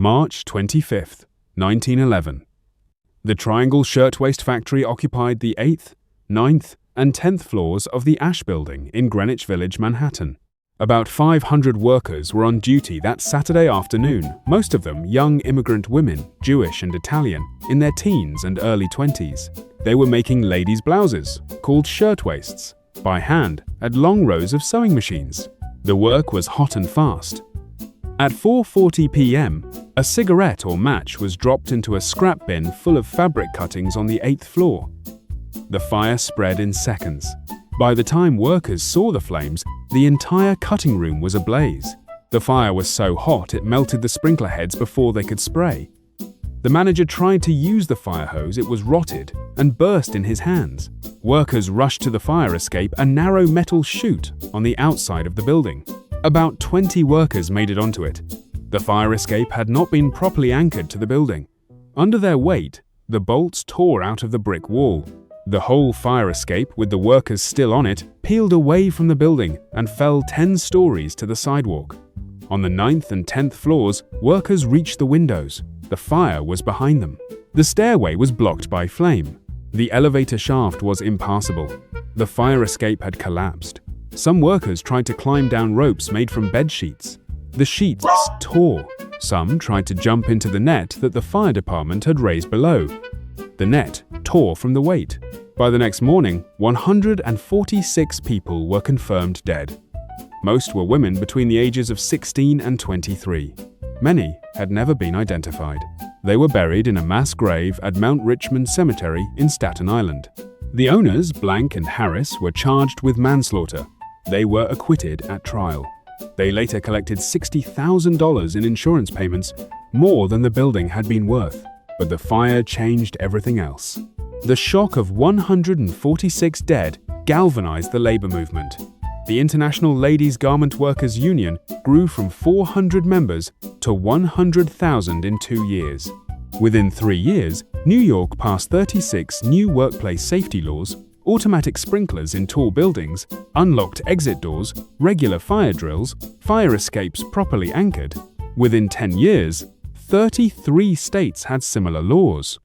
March 25, 1911. The Triangle Shirtwaist Factory occupied the 8th, 9th, and 10th floors of the Ash Building in Greenwich Village, Manhattan. About 500 workers were on duty that Saturday afternoon, most of them young immigrant women, Jewish and Italian, in their teens and early 20s. They were making ladies' blouses, called shirtwaists, by hand at long rows of sewing machines. The work was hot and fast. At 4:40 p.m., a cigarette or match was dropped into a scrap bin full of fabric cuttings on the 8th floor. The fire spread in seconds. By the time workers saw the flames, the entire cutting room was ablaze. The fire was so hot it melted the sprinkler heads before they could spray. The manager tried to use the fire hose, it was rotted and burst in his hands. Workers rushed to the fire escape, a narrow metal chute on the outside of the building. About 20 workers made it onto it. The fire escape had not been properly anchored to the building. Under their weight, the bolts tore out of the brick wall. The whole fire escape, with the workers still on it, peeled away from the building and fell 10 stories to the sidewalk. On the 9th and 10th floors, workers reached the windows. The fire was behind them. The stairway was blocked by flame. The elevator shaft was impassable. The fire escape had collapsed. Some workers tried to climb down ropes made from bed sheets. The sheets tore. Some tried to jump into the net that the fire department had raised below. The net tore from the weight. By the next morning, 146 people were confirmed dead. Most were women between the ages of 16 and 23. Many had never been identified. They were buried in a mass grave at Mount Richmond Cemetery in Staten Island. The owners, Blank and Harris, were charged with manslaughter. They were acquitted at trial. They later collected $60,000 in insurance payments, more than the building had been worth. But the fire changed everything else. The shock of 146 dead galvanized the labor movement. The International Ladies Garment Workers Union grew from 400 members to 100,000 in 2 years. Within 3 years, New York passed 36 new workplace safety laws, automatic sprinklers in tall buildings, unlocked exit doors, regular fire drills, fire escapes properly anchored. Within 10 years, 33 states had similar laws.